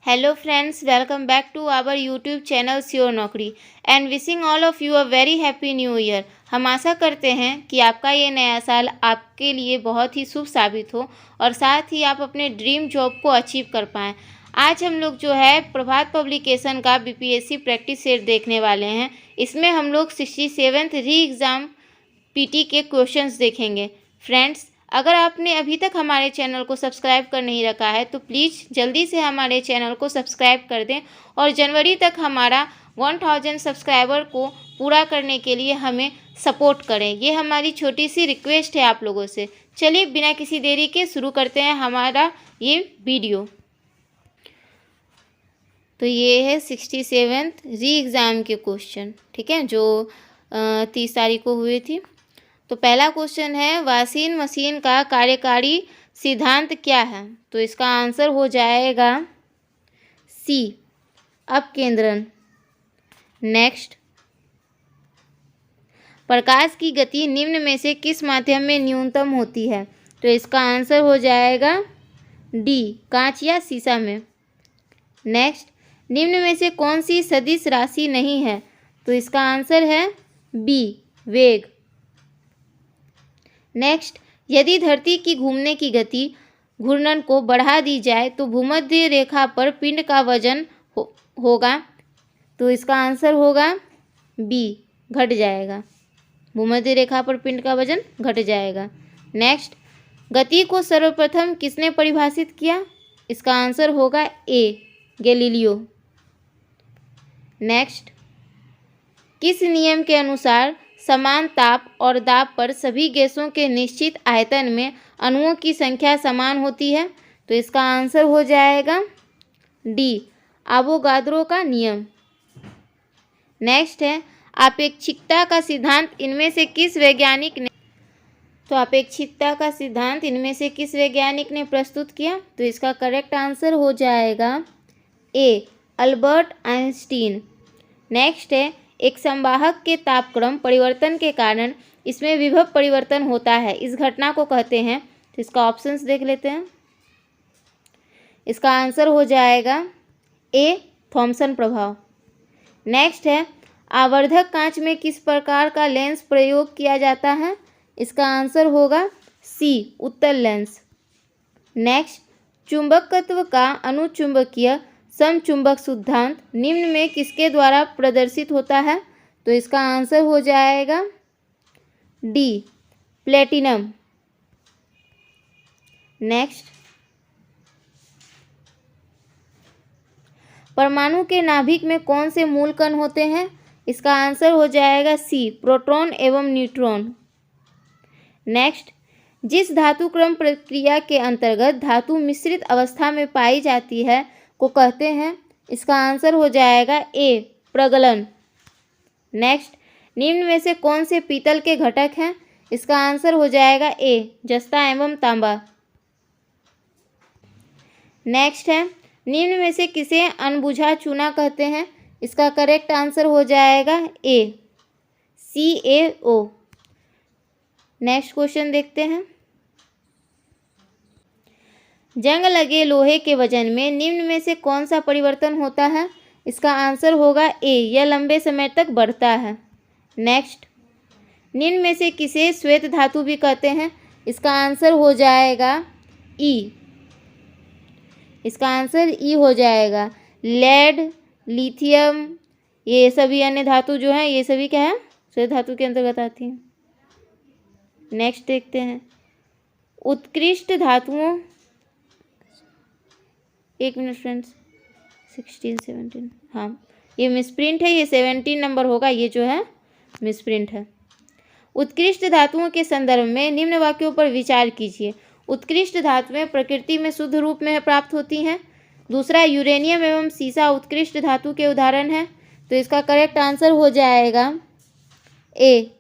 Hello friends, welcome back to our YouTube channel sure नौकरी and wishing all of you a very happy new year। हम आशा करते हैं कि आपका ये नया साल आपके लिए बहुत ही शुभ साबित हो और साथ ही आप अपने ड्रीम जॉब को अचीव कर पाएँ। आज हम लोग जो है प्रभात पब्लिकेशन का बीपीएससी प्रैक्टिस सेट देखने वाले हैं। इसमें हम लोग 67th री एग्ज़ाम पीटी के क्वेश्चंस देखेंगे। फ्रेंड्स, अगर आपने अभी तक हमारे चैनल को सब्सक्राइब कर नहीं रखा है तो प्लीज़ जल्दी से हमारे चैनल को सब्सक्राइब कर दें और जनवरी तक हमारा 1000 सब्सक्राइबर को पूरा करने के लिए हमें सपोर्ट करें। ये हमारी छोटी सी रिक्वेस्ट है आप लोगों से। चलिए बिना किसी देरी के शुरू करते हैं हमारा ये वीडियो। तो ये है 67th री एग्ज़ाम के क्वेश्चन, ठीक है, जो 30 तारीख को हुई थी। तो पहला क्वेश्चन है, वॉशिंग मशीन का कार्यकारी सिद्धांत क्या है? तो इसका आंसर हो जाएगा सी, अपकेंद्रण। नेक्स्ट, प्रकाश की गति निम्न में से किस माध्यम में न्यूनतम होती है? तो इसका आंसर हो जाएगा डी, कांच या शीशा में। नेक्स्ट, निम्न में से कौन सी सदिश राशि नहीं है? तो इसका आंसर है बी, वेग। नेक्स्ट, यदि धरती की घूमने की गति घूर्णन को बढ़ा दी जाए तो भूमध्य रेखा पर पिंड का वजन होगा। तो इसका आंसर होगा बी, घट जाएगा। भूमध्य रेखा पर पिंड का वजन घट जाएगा। नेक्स्ट, गति को सर्वप्रथम किसने परिभाषित किया? इसका आंसर होगा ए, गैलीलियो। नेक्स्ट, किस नियम के अनुसार समान ताप और दाब पर सभी गैसों के निश्चित आयतन में अणुओं की संख्या समान होती है? तो इसका आंसर हो जाएगा डी, आवोगाद्रो का नियम। नेक्स्ट है, अपेक्षिकता का सिद्धांत इनमें से किस वैज्ञानिक ने प्रस्तुत किया? तो इसका करेक्ट आंसर हो जाएगा ए, अल्बर्ट आइंस्टीन। नेक्स्ट है, एक संवाहक के तापक्रम परिवर्तन के कारण इसमें विभव परिवर्तन होता है, इस घटना को कहते हैं? तो इसका ऑप्शंस देख लेते हैं। इसका आंसर हो जाएगा ए, थॉमसन प्रभाव। नेक्स्ट है, आवर्धक कांच में किस प्रकार का लेंस प्रयोग किया जाता है? इसका आंसर होगा सी, उत्तल लेंस। नेक्स्ट, चुंबकत्व का अनुचुंबकीय समचुंबक सिद्धांत निम्न में किसके द्वारा प्रदर्शित होता है? तो इसका आंसर हो जाएगा डी, प्लेटिनम। नेक्स्ट, परमाणु के नाभिक में कौन से मूल कण होते हैं? इसका आंसर हो जाएगा सी, प्रोटॉन एवं न्यूट्रॉन। नेक्स्ट, जिस धातु क्रम प्रक्रिया के अंतर्गत धातु मिश्रित अवस्था में पाई जाती है को कहते हैं? इसका आंसर हो जाएगा ए, प्रगलन। नेक्स्ट, निम्न में से कौन से पीतल के घटक हैं? इसका आंसर हो जाएगा ए, जस्ता एवं तांबा। नेक्स्ट है, निम्न में से किसे अनबुझा चूना कहते हैं? इसका करेक्ट आंसर हो जाएगा ए, CaO। नेक्स्ट क्वेश्चन देखते हैं, जंग लगे लोहे के वजन में निम्न में से कौन सा परिवर्तन होता है? इसका आंसर होगा ए, यह लंबे समय तक बढ़ता है। नेक्स्ट, निम्न में से किसे श्वेत धातु भी कहते हैं? इसका आंसर हो जाएगा ई। इसका आंसर ई हो जाएगा। लेड, लिथियम, ये सभी अन्य धातु जो हैं ये सभी क्या है? श्वेत धातु के अंतर्गत आती हैं। नेक्स्ट देखते हैं, उत्कृष्ट धातुओं, एक मिनट फ्रेंड्स, 16 17, हाँ ये मिसप्रिंट है, ये 17 नंबर होगा, ये जो है मिसप्रिंट है। उत्कृष्ट धातुओं के संदर्भ में निम्न वाक्यों पर विचार कीजिए। उत्कृष्ट धातुएं प्रकृति में शुद्ध रूप में प्राप्त होती हैं। दूसरा, यूरेनियम एवं सीसा उत्कृष्ट धातु के उदाहरण हैं। तो इसका करेक्ट आंसर हो जाएगा ए,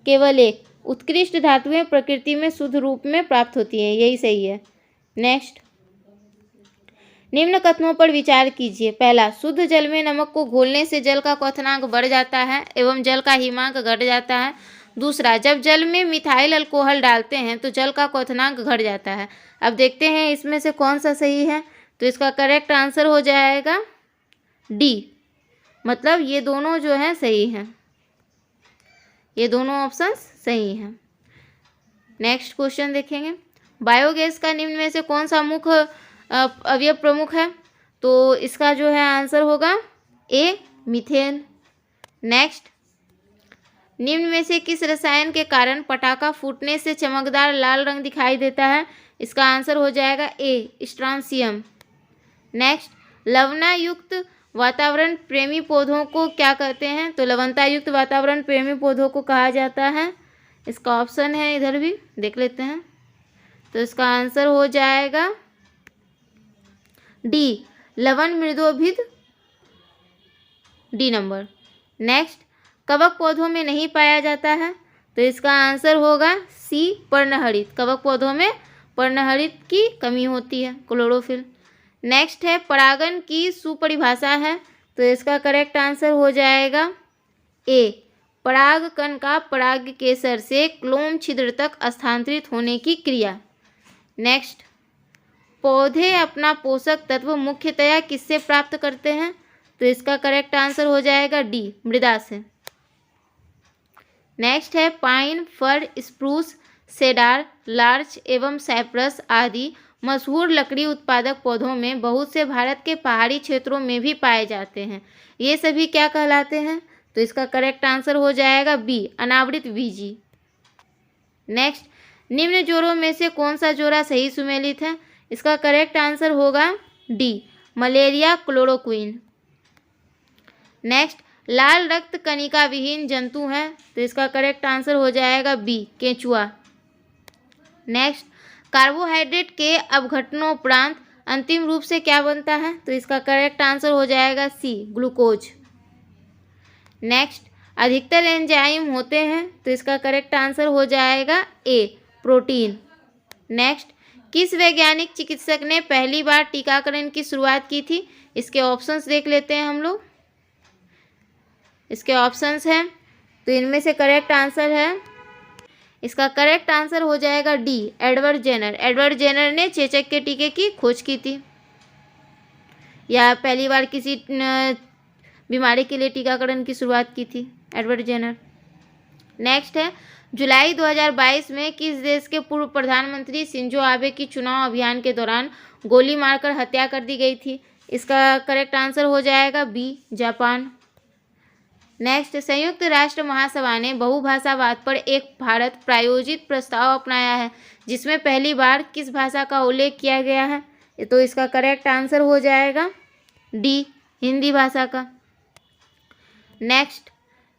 केवल एक। उत्कृष्ट धातुएं प्रकृति में शुद्ध रूप में प्राप्त होती हैं, यही सही है। नेक्स्ट, निम्न कथनों पर विचार कीजिए। पहला, शुद्ध जल में नमक को घोलने से जल का क्वथनांक बढ़ जाता है एवं जल का हिमांक घट जाता है। दूसरा, जब जल में मिथाइल अल्कोहल डालते हैं तो जल का क्वथनांक घट जाता है। अब देखते हैं इसमें से कौन सा सही है। तो इसका करेक्ट आंसर हो जाएगा डी, मतलब ये दोनों जो है सही हैं, ये दोनों ऑप्शंस सही हैं। नेक्स्ट क्वेश्चन देखेंगे, बायोगैस का निम्न में से कौन सा मुख्य अवयव प्रमुख है? तो इसका जो है आंसर होगा ए, मीथेन। नेक्स्ट, निम्न में से किस रसायन के कारण पटाखा फूटने से चमकदार लाल रंग दिखाई देता है? इसका आंसर हो जाएगा ए, स्ट्रांसियम। नेक्स्ट, लवणयुक्त वातावरण प्रेमी पौधों को क्या कहते हैं? तो लवणता युक्त वातावरण प्रेमी पौधों को कहा जाता है। इसका ऑप्शन है, इधर भी देख लेते हैं, तो इसका आंसर हो जाएगा डी, लवण मृदोभिद, डी नंबर। नेक्स्ट, कवक पौधों में नहीं पाया जाता है, तो इसका आंसर होगा सी, पर्णहरित। कवक पौधों में पर्णहरित की कमी होती है, क्लोरोफिल। नेक्स्ट है, परागण की सुपरिभाषा है, तो इसका करेक्ट आंसर हो जाएगा ए, पराग कण का पराग केसर से क्लोम छिद्र तक स्थानांतरित होने की क्रिया। नेक्स्ट, पौधे अपना पोषक तत्व मुख्यतया किससे प्राप्त करते हैं? तो इसका करेक्ट आंसर हो जाएगा डी, मृदा से। नेक्स्ट है, पाइन, फर, स्प्रूस, सेडार, लार्च एवं साइप्रस आदि मशहूर लकड़ी उत्पादक पौधों में बहुत से भारत के पहाड़ी क्षेत्रों में भी पाए जाते हैं। ये सभी क्या कहलाते हैं? तो इसका करेक्ट आंसर हो जाएगा बी, अनावृत बीजी। नेक्स्ट, निम्न जोड़ों में से कौन सा जोड़ा सही सुमेलित है? इसका करेक्ट आंसर होगा डी, मलेरिया क्लोरोक्विन। नेक्स्ट, लाल रक्त कणिका विहीन जंतु है, तो इसका करेक्ट आंसर हो जाएगा बी, केंचुआ। नेक्स्ट, कार्बोहाइड्रेट के अपघटनोपरांत अंतिम रूप से क्या बनता है? तो इसका करेक्ट आंसर हो जाएगा सी, ग्लूकोज। नेक्स्ट, अधिकतर एंजाइम होते हैं, तो इसका करेक्ट आंसर हो जाएगा ए, प्रोटीन। नेक्स्ट, किस वैज्ञानिक चिकित्सक ने पहली बार टीकाकरण की शुरुआत की थी? इसके ऑप्शंस देख लेते हैं हम लोग। इसके ऑप्शंस हैं, तो इनमें से करेक्ट आंसर है, इसका करेक्ट आंसर हो जाएगा D, Edward Jenner. Edward Jenner ने चेचक के टीके की खोज की थी, या पहली बार किसी बीमारी के लिए टीकाकरण की शुरुआत की थी, एडवर्ड जेनर। नेक्स्ट है, जुलाई 2022 में किस देश के पूर्व प्रधानमंत्री शिंजो आबे की चुनाव अभियान के दौरान गोली मारकर हत्या कर दी गई थी? इसका करेक्ट आंसर हो जाएगा बी, जापान। नेक्स्ट, संयुक्त राष्ट्र महासभा ने बहुभाषावाद पर एक भारत प्रायोजित प्रस्ताव अपनाया है, जिसमें पहली बार किस भाषा का उल्लेख किया गया है? तो इसका करेक्ट आंसर हो जाएगा डी, हिंदी भाषा का। नेक्स्ट,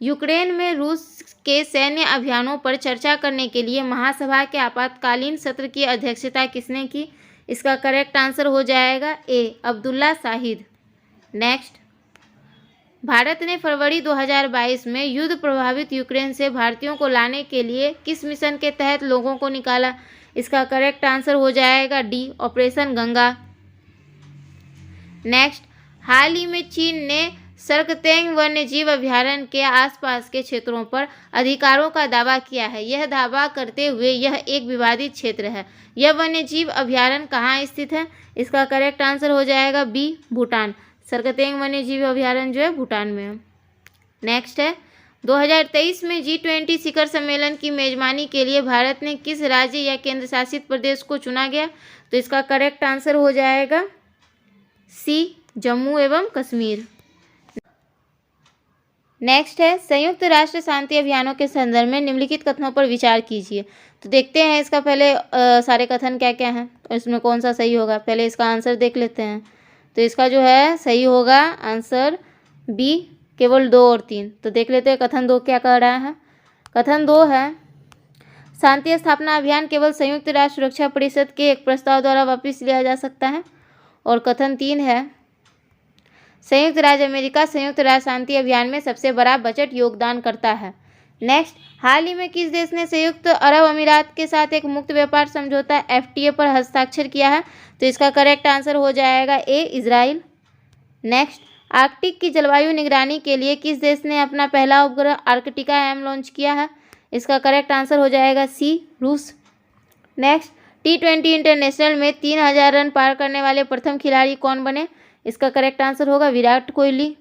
यूक्रेन में रूस के सैन्य अभियानों पर चर्चा करने के लिए महासभा के आपातकालीन सत्र की अध्यक्षता किसने की? इसका करेक्ट आंसर हो जाएगा ए, अब्दुल्ला शाहिद। नेक्स्ट, भारत ने फरवरी 2022 में युद्ध प्रभावित यूक्रेन से भारतीयों को लाने के लिए किस मिशन के तहत लोगों को निकाला? इसका करेक्ट आंसर हो जाएगा डी, ऑपरेशन गंगा। नेक्स्ट, हाल ही में चीन ने सर्कतेंग वन्यजीव अभयारण्य के आसपास के क्षेत्रों पर अधिकारों का दावा किया है। यह दावा करते हुए यह एक विवादित क्षेत्र है। यह वन्यजीव अभयारण्य कहाँ स्थित है? इसका करेक्ट आंसर हो जाएगा बी, भूटान। सर्कतेंग वन्यजीव अभयारण्य जो है भूटान में है। नेक्स्ट है, 2023 में G20 शिखर सम्मेलन की मेजबानी के लिए भारत ने किस राज्य या केंद्र शासित प्रदेश को चुना गया? तो इसका करेक्ट आंसर हो जाएगा सी, जम्मू एवं कश्मीर। नेक्स्ट है, संयुक्त राष्ट्र शांति अभियानों के संदर्भ में निम्नलिखित कथनों पर विचार कीजिए। तो देखते हैं इसका पहले सारे कथन क्या क्या हैं और इसमें कौन सा सही होगा। पहले इसका आंसर देख लेते हैं। तो इसका जो है सही होगा आंसर बी, केवल 2 और 3। तो देख लेते हैं कथन 2 क्या कह रहा है। कथन 2 है, शांति स्थापना अभियान केवल संयुक्त राष्ट्र सुरक्षा परिषद के एक प्रस्ताव द्वारा वापस लिया जा सकता है। और कथन 3 है, संयुक्त राज्य अमेरिका संयुक्त राष्ट्र शांति अभियान में सबसे बड़ा बजट योगदान करता है। नेक्स्ट, हाल ही में किस देश ने संयुक्त अरब अमीरात के साथ एक मुक्त व्यापार समझौता FTA पर हस्ताक्षर किया है? तो इसका करेक्ट आंसर हो जाएगा ए, इजराइल। नेक्स्ट, आर्कटिक की जलवायु निगरानी के लिए किस देश ने अपना पहला उपग्रह आर्कटिका M लॉन्च किया है? इसका करेक्ट आंसर हो जाएगा सी, रूस। नेक्स्ट, T20 इंटरनेशनल में 3000 रन पार करने वाले प्रथम खिलाड़ी कौन बने? इसका करेक्ट आंसर होगा विराट कोहली।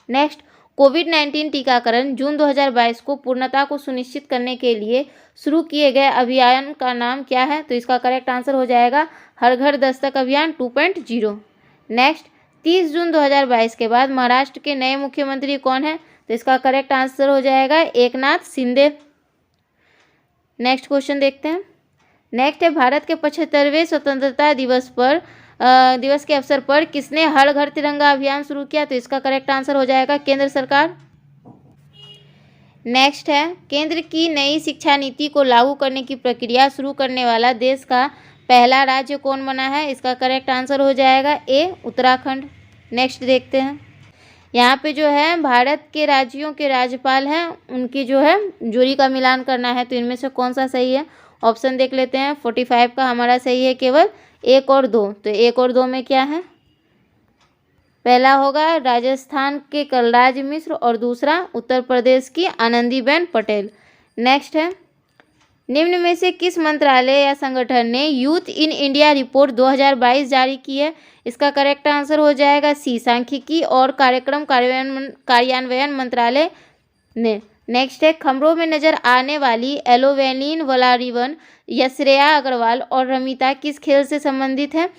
नेक्स्ट, कोविड-19 टीकाकरण जून 2022 को पूर्णता को सुनिश्चित करने के लिए शुरू किए गए अभियान का नाम क्या है? तो इसका करेक्ट आंसर हो जाएगा हर घर दस्तक अभियान 2.0। नेक्स्ट, 30 जून 2022 के बाद महाराष्ट्र के नए मुख्यमंत्री कौन है? तो इसका करेक्ट आंसर हो जाएगा एकनाथ शिंदे। नेक्स्ट क्वेश्चन देखते हैं। नेक्स्ट है, भारत के 75वें स्वतंत्रता दिवस के अवसर पर किसने हर घर तिरंगा अभियान शुरू किया? तो इसका करेक्ट आंसर हो जाएगा केंद्र सरकार। नेक्स्ट है, केंद्र की नई शिक्षा नीति को लागू करने की प्रक्रिया शुरू करने वाला देश का पहला राज्य कौन बना है? इसका करेक्ट आंसर हो जाएगा ए उत्तराखंड। नेक्स्ट देखते हैं। यहाँ पे जो है भारत के राज्यों के राज्यपाल हैं, उनकी जो है जोड़ी का मिलान करना है, तो इनमें से कौन सा सही है? ऑप्शन देख लेते हैं। 45 का हमारा सही है केवल 1 और 2। तो 1 और 2 में क्या है? पहला होगा राजस्थान के कलराज मिश्र और दूसरा उत्तर प्रदेश की आनंदीबेन पटेल। नेक्स्ट है, निम्न में से किस मंत्रालय या संगठन ने यूथ इन इंडिया रिपोर्ट 2022 जारी की है? इसका करेक्ट आंसर हो जाएगा सी सांख्यिकी और कार्यक्रम कार्यान्वयन मंत्रालय ने। नेक्स्ट है, खबरों में नजर आने वाली एलोवेनिन वलारिवन या श्रेया अग्रवाल और रमिता किस खेल से संबंधित है?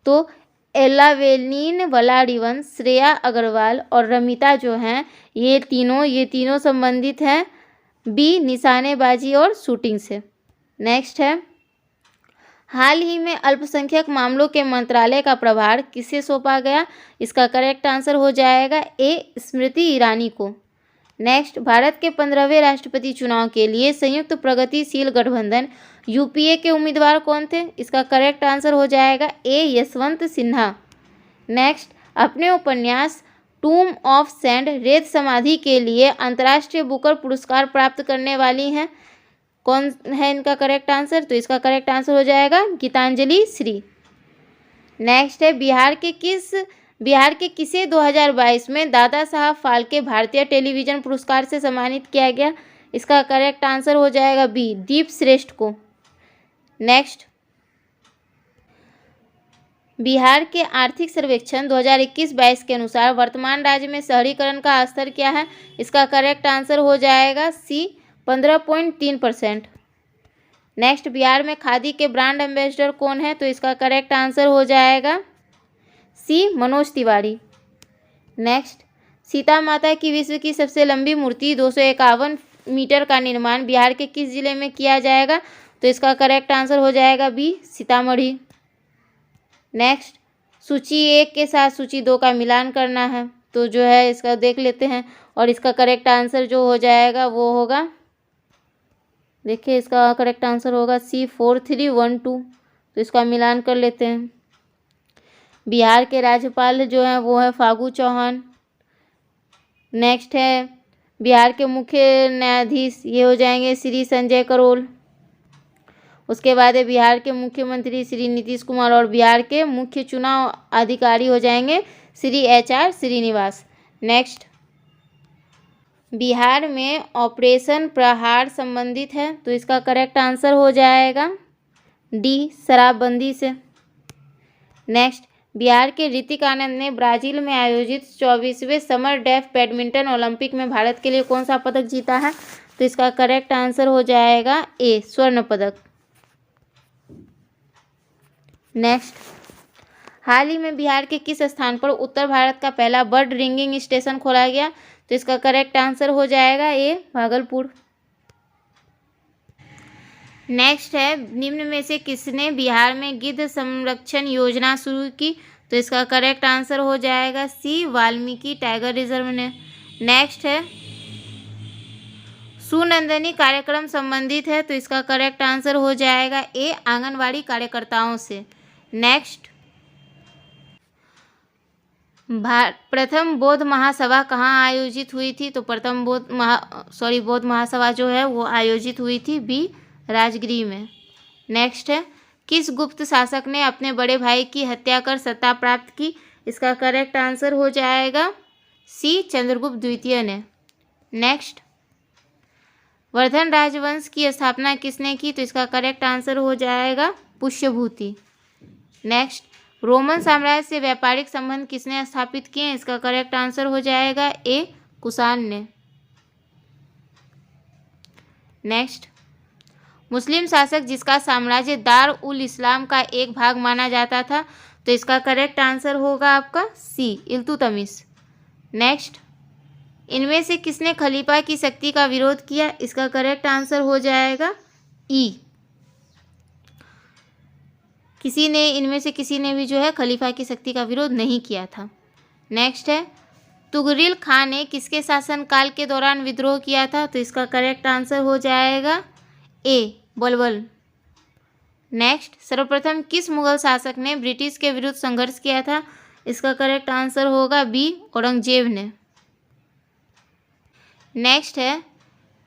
तो एलावेनिन वलारिवन, श्रेया अग्रवाल और रमिता जो हैं ये तीनों संबंधित हैं बी निशानेबाजी और शूटिंग से। नेक्स्ट है, हाल ही में अल्पसंख्यक मामलों के मंत्रालय का प्रभार किसे सौंपा गया? इसका करेक्ट आंसर हो जाएगा ए स्मृति ईरानी को। नेक्स्ट, भारत के 15वें राष्ट्रपति चुनाव के लिए संयुक्त प्रगतिशील गठबंधन यूपीए के उम्मीदवार कौन थे? इसका करेक्ट आंसर हो जाएगा ए यशवंत सिन्हा। नेक्स्ट, अपने उपन्यास टूम ऑफ सैंड रेत समाधि के लिए अंतर्राष्ट्रीय बुकर पुरस्कार प्राप्त करने वाली हैं, कौन है इनका करेक्ट आंसर? तो इसका करेक्ट आंसर हो जाएगा गीतांजलि श्री। नेक्स्ट है, बिहार के किसे 2022 में दादा साहब फाल्के भारतीय टेलीविजन पुरस्कार से सम्मानित किया गया? इसका करेक्ट आंसर हो जाएगा बी दीप श्रेष्ठ को। नेक्स्ट, बिहार के आर्थिक सर्वेक्षण 2021-22 के अनुसार वर्तमान राज्य में शहरीकरण का स्तर क्या है? इसका करेक्ट आंसर हो जाएगा सी 15.3%। नेक्स्ट, बिहार में खादी के ब्रांड एम्बेसडर कौन है? तो इसका करेक्ट आंसर हो जाएगा सी मनोज तिवारी। नेक्स्ट, सीता माता की विश्व की सबसे लंबी मूर्ति 251 मीटर का निर्माण बिहार के किस जिले में किया जाएगा? तो इसका करेक्ट आंसर हो जाएगा बी सीतामढ़ी। नेक्स्ट, सूची 1 के साथ सूची 2 का मिलान करना है, तो जो है इसका देख लेते हैं और इसका करेक्ट आंसर जो हो जाएगा वो होगा, देखिए इसका करेक्ट आंसर होगा C4312। तो इसका मिलान कर लेते हैं। बिहार के राज्यपाल जो हैं वो है फागू चौहान। नेक्स्ट है, बिहार के मुख्य न्यायाधीश ये हो जाएंगे श्री संजय करोल। उसके बाद है बिहार के मुख्यमंत्री श्री नीतीश कुमार और बिहार के मुख्य चुनाव अधिकारी हो जाएंगे श्री HR श्रीनिवास। नेक्स्ट, बिहार में ऑपरेशन प्रहार संबंधित है, तो इसका करेक्ट आंसर हो जाएगा डी शराबबंदी से। नेक्स्ट, बिहार के ऋतिक आनंद ने ब्राजील में आयोजित 24वें समर डेफ बैडमिंटन ओलंपिक में भारत के लिए कौन सा पदक जीता है? तो इसका करेक्ट आंसर हो जाएगा ए स्वर्ण पदक। नेक्स्ट, हाल ही में बिहार के किस स्थान पर उत्तर भारत का पहला बर्ड रिंगिंग स्टेशन खोला गया? तो इसका करेक्ट आंसर हो जाएगा ए भागलपुर। नेक्स्ट है, निम्न में से किसने बिहार में गिद्ध संरक्षण योजना शुरू की? तो इसका करेक्ट आंसर हो जाएगा सी वाल्मीकि टाइगर रिजर्व ने। नेक्स्ट है, सुनंदनी कार्यक्रम संबंधित है, तो इसका करेक्ट आंसर हो जाएगा ए आंगनवाड़ी कार्यकर्ताओं से। नेक्स्ट, प्रथम बौद्ध महासभा कहाँ आयोजित हुई थी? तो प्रथम बौद्ध महासभा जो है वो आयोजित हुई थी बी राजगृह में। नेक्स्ट है, किस गुप्त शासक ने अपने बड़े भाई की हत्या कर सत्ता प्राप्त की? इसका करेक्ट आंसर हो जाएगा सी चंद्रगुप्त द्वितीय ने। नेक्स्ट, वर्धन राजवंश की स्थापना किसने की? तो इसका करेक्ट आंसर हो जाएगा पुष्यभूति। नेक्स्ट, रोमन साम्राज्य से व्यापारिक संबंध किसने स्थापित किए? इसका करेक्ट आंसर हो जाएगा ए, कुषाण ने। नेक्स्ट, मुस्लिम शासक जिसका साम्राज्य दार उल इस्लाम का एक भाग माना जाता था, तो इसका करेक्ट आंसर होगा आपका सी, इल्तुतमिश। नेक्स्ट, इनमें से किसने खलीफा की शक्ति का विरोध किया? इसका करेक्ट आंसर हो जाएगा ई, इनमें से किसी ने भी जो है खलीफा की शक्ति का विरोध नहीं किया था। नेक्स्ट है, तुगरिल खान ने किसके शासनकाल के दौरान विद्रोह किया था? तो इसका करेक्ट आंसर हो जाएगा ए, बलबल। नेक्स्ट, सर्वप्रथम किस मुगल शासक ने ब्रिटिश के विरुद्ध संघर्ष किया था? इसका करेक्ट आंसर होगा बी, औरंगजेब ने। नेक्स्ट है,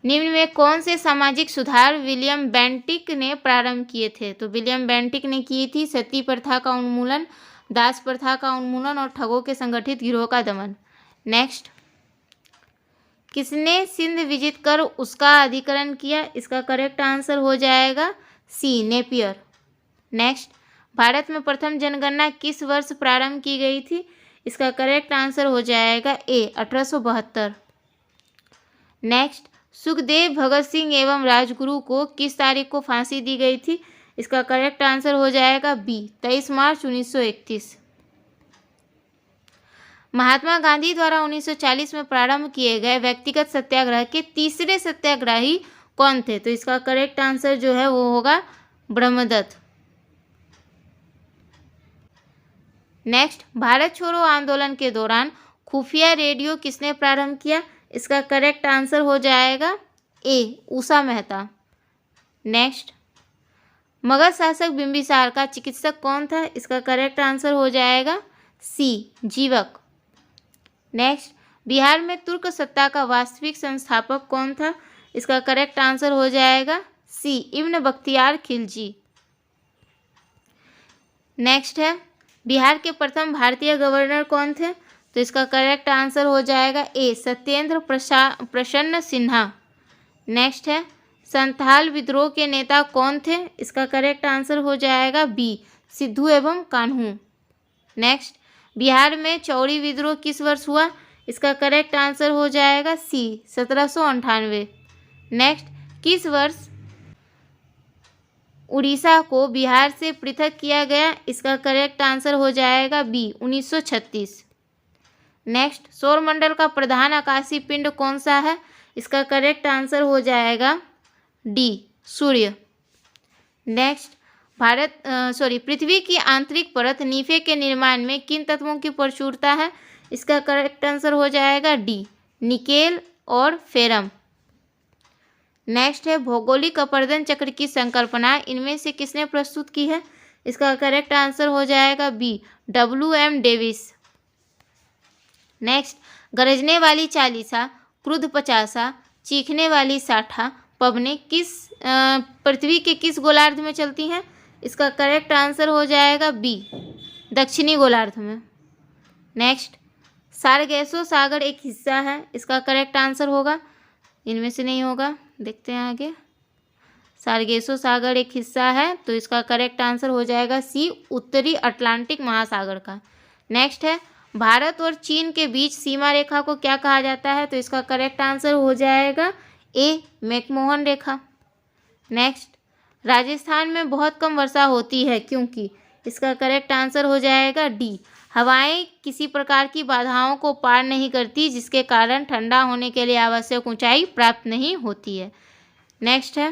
निम्न में कौन से सामाजिक सुधार विलियम बेंटिक ने प्रारंभ किए थे? तो विलियम बेंटिक ने की थी सती प्रथा का उन्मूलन, दास प्रथा का उन्मूलन और ठगों के संगठित गिरोह का दमन। नेक्स्ट, किसने सिंध विजित कर उसका अधिकरण किया? इसका करेक्ट आंसर हो जाएगा सी, नेपियर। नेक्स्ट, भारत में प्रथम जनगणना किस वर्ष प्रारंभ की गई थी? इसका करेक्ट आंसर हो जाएगा ए, 1872। नेक्स्ट, सुखदेव, भगत सिंह एवं राजगुरु को किस तारीख को फांसी दी गई थी? इसका करेक्ट आंसर हो जाएगा बी, 23 मार्च 1931। महात्मा गांधी द्वारा 1940 में प्रारंभ किए गए व्यक्तिगत सत्याग्रह के तीसरे सत्याग्रही कौन थे? तो इसका करेक्ट आंसर जो है वो होगा ब्रह्मदत्त। नेक्स्ट, भारत छोड़ो आंदोलन के दौरान खुफिया रेडियो किसने प्रारंभ किया? इसका करेक्ट आंसर हो जाएगा ए, उषा मेहता। नेक्स्ट, मगध शासक बिंबिसार का चिकित्सक कौन था? इसका करेक्ट आंसर हो जाएगा सी, जीवक। नेक्स्ट, बिहार में तुर्क सत्ता का वास्तविक संस्थापक कौन था? इसका करेक्ट आंसर हो जाएगा सी, इब्न बख्तियार खिलजी। नेक्स्ट है, बिहार के प्रथम भारतीय गवर्नर कौन थे? तो इसका करेक्ट आंसर हो जाएगा ए, सत्येंद्र प्रसन्न सिन्हा। नेक्स्ट है, संथाल विद्रोह के नेता कौन थे? इसका करेक्ट आंसर हो जाएगा बी, सिद्धू एवं कान्हू। नेक्स्ट, बिहार में चौड़ी विद्रोह किस वर्ष हुआ? इसका करेक्ट आंसर हो जाएगा सी, 1798। नेक्स्ट, किस वर्ष उड़ीसा को बिहार से पृथक किया गया? इसका करेक्ट आंसर हो जाएगा बी, 1936। नेक्स्ट, सौरमंडल का प्रधान आकाशीय पिंड कौन सा है? इसका करेक्ट आंसर हो जाएगा डी, सूर्य। नेक्स्ट, पृथ्वी की आंतरिक परत नीफे के निर्माण में किन तत्वों की प्रचुरता है? इसका करेक्ट आंसर हो जाएगा डी, निकेल और फेरम। नेक्स्ट है, भौगोलिक अपर्दन चक्र की संकल्पना इनमें से किसने प्रस्तुत की है? इसका करेक्ट आंसर हो जाएगा बी, WM डेविस। नेक्स्ट, गरजने वाली चालीसा, क्रुद्ध पचासा, चीखने वाली साठा पवने किस पृथ्वी के किस गोलार्ध में चलती हैं? इसका करेक्ट आंसर हो जाएगा बी, दक्षिणी गोलार्ध में। नेक्स्ट, सारगैसो सागर एक हिस्सा है, इसका करेक्ट आंसर होगा, इनमें से नहीं होगा, देखते हैं आगे। सारगेसो सागर एक हिस्सा है, तो इसका करेक्ट आंसर हो जाएगा सी, उत्तरी अटलांटिक महासागर का। नेक्स्ट है, भारत और चीन के बीच सीमा रेखा को क्या कहा जाता है? तो इसका करेक्ट आंसर हो जाएगा ए, मैकमोहन रेखा। नेक्स्ट, राजस्थान में बहुत कम वर्षा होती है क्योंकि? इसका करेक्ट आंसर हो जाएगा डी, हवाएं किसी प्रकार की बाधाओं को पार नहीं करती जिसके कारण ठंडा होने के लिए आवश्यक ऊंचाई प्राप्त नहीं होती है। नेक्स्ट है,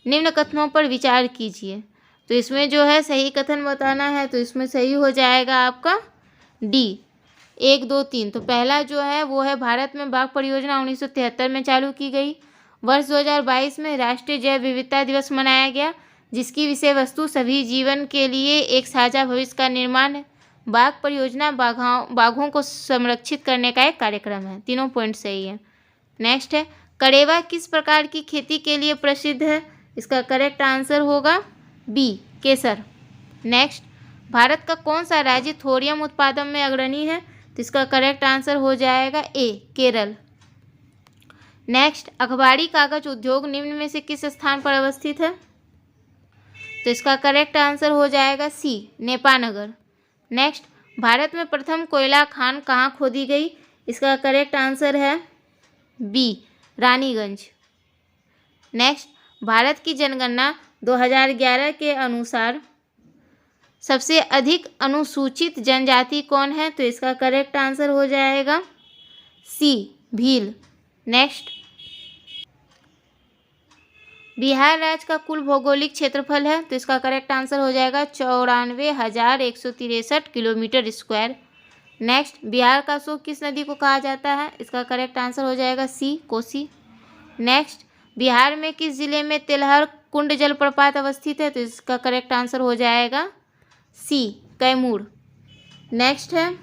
निम्न कथनों पर विचार कीजिए। तो इसमें जो है सही कथन बताना है, तो इसमें सही हो जाएगा आपका डी, 1, 2, 3। तो पहला जो है वो है, भारत में बाघ परियोजना 1973 में चालू की गई। वर्ष 2022 में राष्ट्रीय जैव विविधता दिवस मनाया गया, जिसकी विषय वस्तु सभी जीवन के लिए एक साझा भविष्य का निर्माण है। बाघ परियोजना बाघों को संरक्षित करने का एक कार्यक्रम है। तीनों पॉइंट सही है। नेक्स्ट है, कड़ेवा किस प्रकार की खेती के लिए प्रसिद्ध है? इसका करेक्ट आंसर होगा बी, केसर। नेक्स्ट, भारत का कौन सा राज्य थोरियम उत्पादन में अग्रणी है? तो इसका करेक्ट आंसर हो जाएगा ए, केरल। नेक्स्ट, अखबारी कागज उद्योग निम्न में से किस स्थान पर अवस्थित है? तो इसका करेक्ट आंसर हो जाएगा सी, नेपानगर। नेक्स्ट, भारत में प्रथम कोयला खान कहाँ खोदी गई? इसका करेक्ट आंसर है बी, रानीगंज। नेक्स्ट, भारत की जनगणना 2011 के अनुसार सबसे अधिक अनुसूचित जनजाति कौन है? तो इसका करेक्ट आंसर हो जाएगा सी, भील। नेक्स्ट, बिहार राज्य का कुल भौगोलिक क्षेत्रफल है? तो इसका करेक्ट आंसर हो जाएगा 94,163 किलोमीटर स्क्वायर। नेक्स्ट, बिहार का शोक किस नदी को कहा जाता है? इसका करेक्ट आंसर हो जाएगा सी, कोसी। नेक्स्ट, बिहार में किस जिले में तेलहर कुंड जलप्रपात अवस्थित है? तो इसका करेक्ट आंसर हो जाएगा सी, कैमूर। नेक्स्ट है,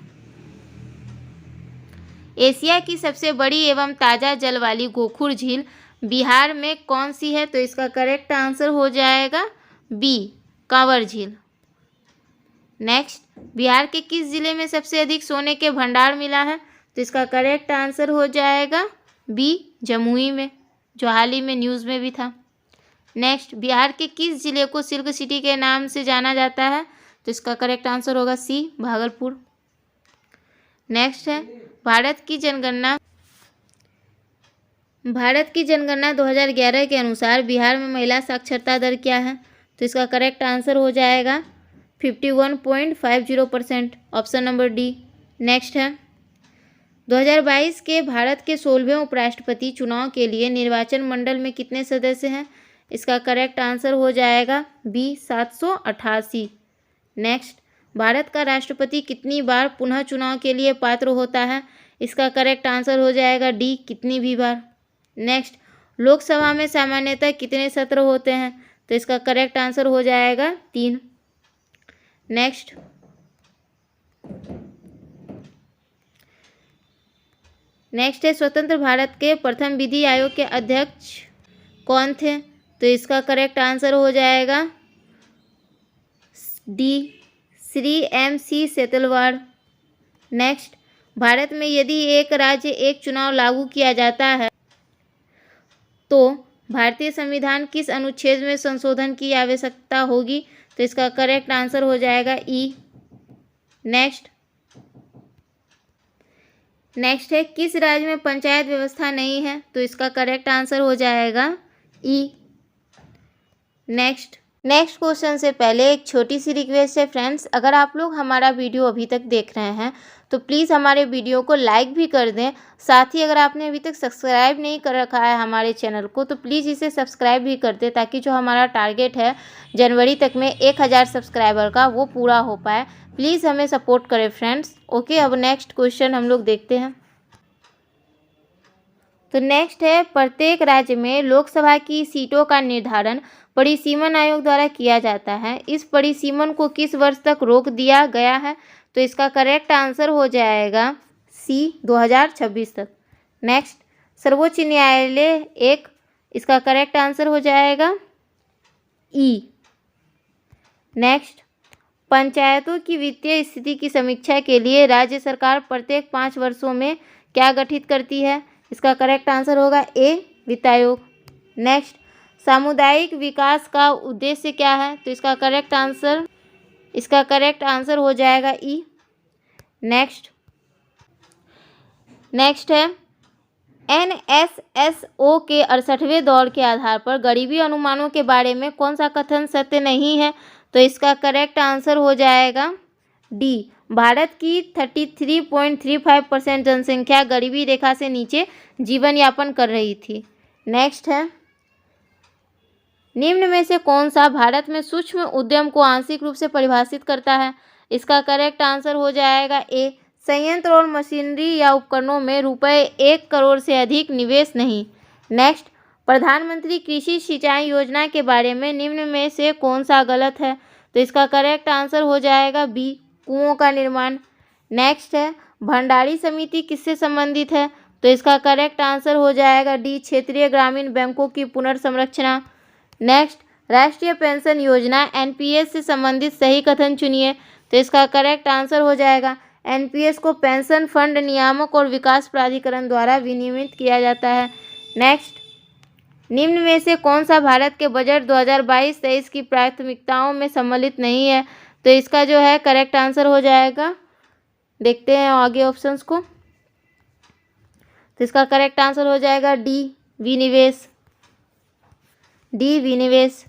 एशिया की सबसे बड़ी एवं ताज़ा जल वाली गोखुर झील बिहार में कौन सी है? तो इसका करेक्ट आंसर हो जाएगा बी, कांवर झील। नेक्स्ट, बिहार के किस जिले में सबसे अधिक सोने के भंडार मिला है? तो इसका करेक्ट आंसर हो जाएगा बी, जमुई में, जो हाल ही में न्यूज़ में भी था। नेक्स्ट, बिहार के किस जिले को सिल्क सिटी के नाम से जाना जाता है? तो इसका करेक्ट आंसर होगा सी, भागलपुर। नेक्स्ट है, भारत की जनगणना 2011 के अनुसार बिहार में महिला साक्षरता दर क्या है? तो इसका करेक्ट आंसर हो जाएगा 51.50%, ऑप्शन नंबर डी। नेक्स्ट है, 2022 के भारत के 16वें उपराष्ट्रपति चुनाव के लिए निर्वाचन मंडल में कितने सदस्य हैं? इसका करेक्ट आंसर हो जाएगा बी, 788। नेक्स्ट, भारत का राष्ट्रपति कितनी बार पुनः चुनाव के लिए पात्र होता है? इसका करेक्ट आंसर हो जाएगा डी, कितनी भी बार। नेक्स्ट, लोकसभा में सामान्यतः कितने सत्र होते हैं? तो इसका करेक्ट आंसर हो जाएगा 3। नेक्स्ट, है, स्वतंत्र भारत के प्रथम विधि आयोग के अध्यक्ष कौन थे? तो इसका करेक्ट आंसर हो जाएगा D, Shri MC Setalvad. Next, Bharat में यदि एक राज्य एक चुनाव लागू किया जाता है तो भारतीय संविधान किस अनुच्छेद में संशोधन की आवश्यकता होगी? तो इसका करेक्ट आंसर हो जाएगा ई। नेक्स्ट, है, किस राज्य में पंचायत व्यवस्था नहीं है? तो इसका करेक्ट आंसर हो जाएगा ई। नेक्स्ट क्वेश्चन से पहले एक छोटी सी रिक्वेस्ट है फ्रेंड्स, अगर आप लोग हमारा वीडियो अभी तक देख रहे हैं तो प्लीज़ हमारे वीडियो को लाइक भी कर दें। साथ ही अगर आपने अभी तक सब्सक्राइब नहीं कर रखा है हमारे चैनल को तो प्लीज़ इसे सब्सक्राइब भी कर दें, ताकि जो हमारा टारगेट है जनवरी तक में 1000 सब्सक्राइबर का वो पूरा हो पाए। प्लीज़ हमें सपोर्ट करें फ्रेंड्स। ओके, अब नेक्स्ट क्वेश्चन हम लोग देखते हैं। तो नेक्स्ट है, प्रत्येक राज्य में लोकसभा की सीटों का निर्धारण परिसीमन आयोग द्वारा किया जाता है। इस परिसीमन को किस वर्ष तक रोक दिया गया है? तो इसका करेक्ट आंसर हो जाएगा सी, 2026 तक। नेक्स्ट, सर्वोच्च न्यायालय एक, इसका करेक्ट आंसर हो जाएगा ई। नेक्स्ट, पंचायतों की वित्तीय स्थिति की समीक्षा के लिए राज्य सरकार प्रत्येक 5 वर्षों में क्या गठित करती है? इसका करेक्ट आंसर होगा ए, वित्त आयोग। नेक्स्ट, सामुदायिक विकास का उद्देश्य क्या है? तो इसका करेक्ट आंसर हो जाएगा ई। नेक्स्ट है, NSSO के 68वें दौर के आधार पर गरीबी अनुमानों के बारे में कौन सा कथन सत्य नहीं है? तो इसका करेक्ट आंसर हो जाएगा डी, भारत की 33.35% जनसंख्या गरीबी रेखा से नीचे जीवन यापन कर रही थी। नेक्स्ट है, निम्न में से कौन सा भारत में सूक्ष्म उद्यम को आंशिक रूप से परिभाषित करता है? इसका करेक्ट आंसर हो जाएगा ए, संयंत्र और मशीनरी या उपकरणों में रुपए 1 करोड़ से अधिक निवेश नहीं। नेक्स्ट, प्रधानमंत्री कृषि सिंचाई योजना के बारे में निम्न में से कौन सा गलत है? तो इसका करेक्ट आंसर हो जाएगा बी, कुओं का निर्माण। नेक्स्ट है, भंडारी समिति किससे संबंधित है? तो इसका करेक्ट आंसर हो जाएगा डी, क्षेत्रीय ग्रामीण बैंकों की पुनर्संरचना। नेक्स्ट, राष्ट्रीय पेंशन योजना NPS से संबंधित सही कथन चुनिए। तो इसका करेक्ट आंसर हो जाएगा NPS को पेंशन फंड नियामक और विकास प्राधिकरण द्वारा विनियमित किया जाता है। नेक्स्ट, निम्न में से कौन सा भारत के बजट 2022-23 की प्राथमिकताओं में सम्मिलित नहीं है? तो इसका जो है करेक्ट आंसर हो जाएगा, देखते हैं आगे ऑप्शंस को। तो इसका करेक्ट आंसर हो जाएगा डी, विनिवेश। डी, विनिवेश।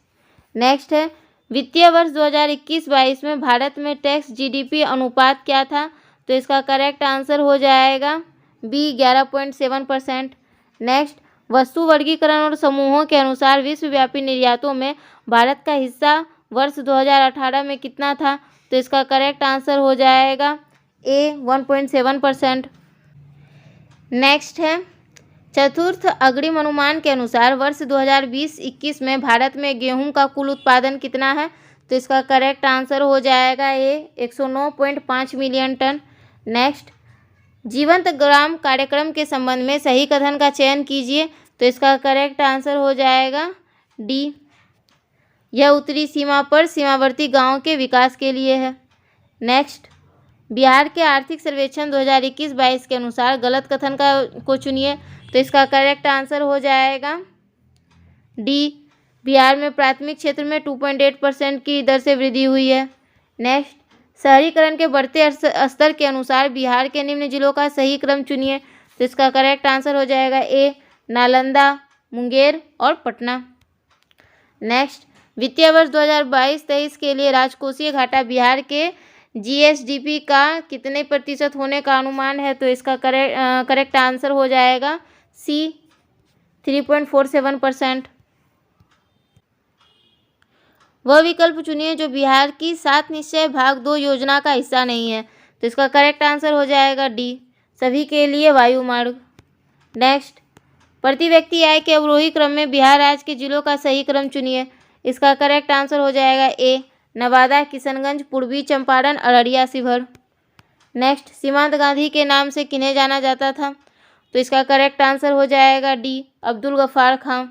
नेक्स्ट है, वित्तीय वर्ष 2021-22 में भारत में टैक्स जीडीपी अनुपात क्या था? तो इसका करेक्ट आंसर हो जाएगा बी, 11.7%। नेक्स्ट, वस्तु वर्गीकरण और समूहों के अनुसार विश्वव्यापी निर्यातों में भारत का हिस्सा वर्ष 2018 में कितना था? तो इसका करेक्ट आंसर हो जाएगा ए, 1.7%। नेक्स्ट है, चतुर्थ अग्रिम अनुमान के अनुसार वर्ष 2020-21 में भारत में गेहूं का कुल उत्पादन कितना है? तो इसका करेक्ट आंसर हो जाएगा ए, 109.5 मिलियन टन। नेक्स्ट, जीवंत ग्राम कार्यक्रम के संबंध में सही कथन का चयन कीजिए। तो इसका करेक्ट आंसर हो जाएगा डी, यह उत्तरी सीमा पर सीमावर्ती गांवों के विकास के लिए है। नेक्स्ट, बिहार के आर्थिक सर्वेक्षण 2021-22 के अनुसार गलत कथन को चुनिए। तो इसका करेक्ट आंसर हो जाएगा डी, बिहार में प्राथमिक क्षेत्र में 2.8% की दर से वृद्धि हुई है। नेक्स्ट, शहरीकरण के बढ़ते स्तर के अनुसार बिहार के निम्न जिलों का सही क्रम चुनिए। तो इसका करेक्ट आंसर हो जाएगा ए, नालंदा, मुंगेर और पटना। नेक्स्ट, वित्तीय वर्ष 2022-23 के लिए राजकोषीय घाटा बिहार के जीएसडीपी का कितने प्रतिशत होने का अनुमान है? तो इसका करेक्ट आंसर हो जाएगा सी, 3.47%। वह विकल्प चुनिए जो बिहार की 7 निश्चय भाग 2 योजना का हिस्सा नहीं है। तो इसका करेक्ट आंसर हो जाएगा डी, सभी के लिए वायु मार्ग। नेक्स्ट, प्रति व्यक्ति आय के अवरोही क्रम में बिहार राज्य के जिलों का सही क्रम चुनिए। इसका करेक्ट आंसर हो जाएगा ए, नवादा, किशनगंज, पूर्वी चंपारण, अररिया, शिवहर। नेक्स्ट, सीमांत गांधी के नाम से किन्हें जाना जाता था? तो इसका करेक्ट आंसर हो जाएगा डी, अब्दुल गफ्फार खां।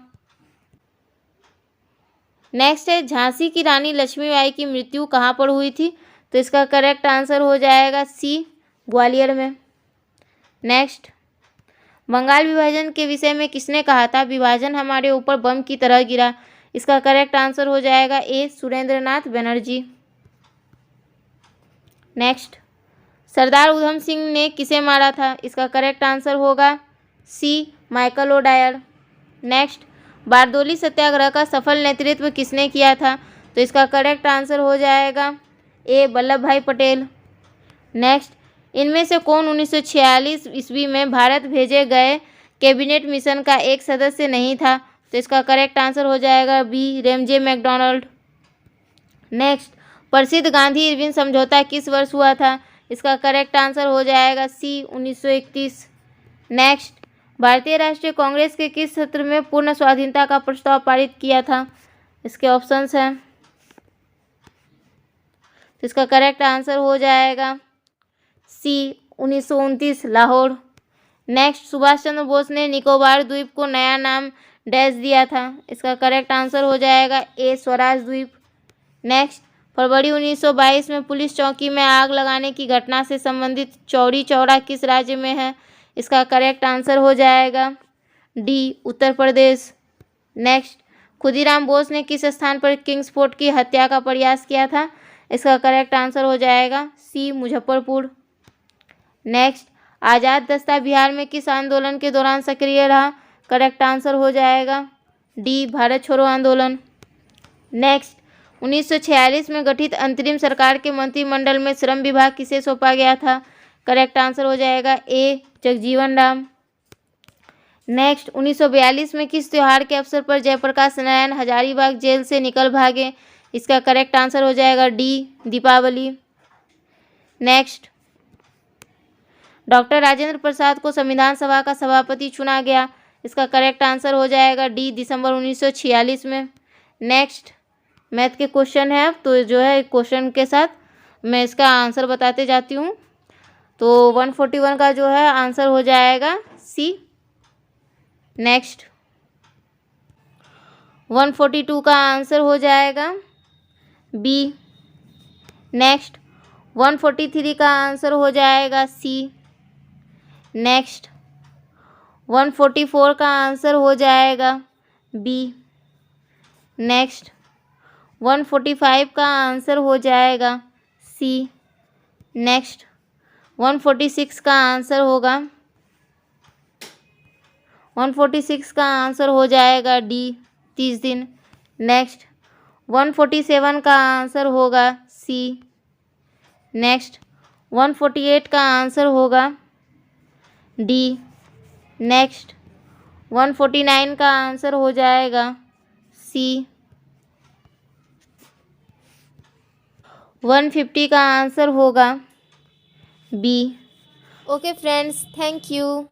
नेक्स्ट है, झांसी की रानी लक्ष्मीबाई की मृत्यु कहाँ पर हुई थी? तो इसका करेक्ट आंसर हो जाएगा सी, ग्वालियर में। नेक्स्ट, बंगाल विभाजन के विषय में किसने कहा था? विभाजन हमारे ऊपर बम की तरह गिरा। इसका करेक्ट आंसर हो जाएगा ए, सुरेंद्रनाथ बनर्जी। नेक्स्ट, सरदार उधम सिंह ने किसे मारा था? इसका करेक्ट आंसर होगा सी, Michael O'Dwyer. Next, Bardoli Satyagraha का सफल नेतृत्व किसने किया था? तो इसका करेक्ट आंसर हो जाएगा ए, वल्लभ भाई पटेल। नेक्स्ट, इनमें से कौन 1946 ईस्वी में भारत भेजे गए कैबिनेट मिशन का एक सदस्य नहीं था? तो इसका करेक्ट आंसर हो जाएगा बी, रेमजे मैकडॉनल्ड। नेक्स्ट, प्रसिद्ध गांधी इरविन समझौता किस वर्ष हुआ था? इसका करेक्ट आंसर हो जाएगा सी, 1931। नेक्स्ट, भारतीय राष्ट्रीय कांग्रेस के किस सत्र में पूर्ण स्वाधीनता का प्रस्ताव पारित किया था? इसके ऑप्शंस हैं। तो इसका करेक्ट आंसर हो जाएगा सी, 1929, लाहौर। नेक्स्ट, सुभाष चंद्र बोस ने निकोबार द्वीप को नया नाम डैश दिया था। इसका करेक्ट आंसर हो जाएगा ए, स्वराज द्वीप। नेक्स्ट, फरवरी 1922 में पुलिस चौकी में आग लगाने की घटना से संबंधित चौरी चौरा किस राज्य में है? इसका करेक्ट आंसर हो जाएगा डी, उत्तर प्रदेश। नेक्स्ट, खुदीराम बोस ने किस स्थान पर किंग्स फोर्ट की हत्या का प्रयास किया था? इसका करेक्ट आंसर हो जाएगा सी, मुजफ्फरपुर। नेक्स्ट, आज़ाद दस्ता बिहार में किस आंदोलन के दौरान सक्रिय रहा? करेक्ट आंसर हो जाएगा डी, भारत छोड़ो आंदोलन। नेक्स्ट, 1946 में गठित अंतरिम सरकार के मंत्रिमंडल में श्रम विभाग किसे सौंपा गया था? करेक्ट आंसर हो जाएगा ए, जगजीवन राम। नेक्स्ट, 1942 में किस त्योहार के अवसर पर जयप्रकाश नारायण हजारीबाग जेल से निकल भागे? इसका करेक्ट आंसर हो जाएगा D, Deepavali. Next, doctor Rajendra Prasad को संविधान सभा का सभापति चुना गया। इसका करेक्ट आंसर हो जाएगा डी, दिसंबर 1946 में। नेक्स्ट, मैथ के क्वेश्चन है, तो जो है क्वेश्चन के साथ मैं इसका आंसर बताते जाती हूँ। तो 141 का जो है आंसर हो जाएगा सी। नेक्स्ट, 142 का आंसर हो जाएगा बी। नेक्स्ट, 143 का आंसर हो जाएगा सी। नेक्स्ट, 144 का आंसर हो जाएगा बी। नेक्स्ट 145 का आंसर हो जाएगा सी। नेक्स्ट 146 का आंसर होगा 146 का आंसर हो जाएगा डी 30 दिन। नेक्स्ट 147 का आंसर होगा सी। नेक्स्ट 148 का आंसर होगा डी। नेक्स्ट 149 का आंसर हो जाएगा सी। 150 का आंसर होगा B. Okay friends, thank you.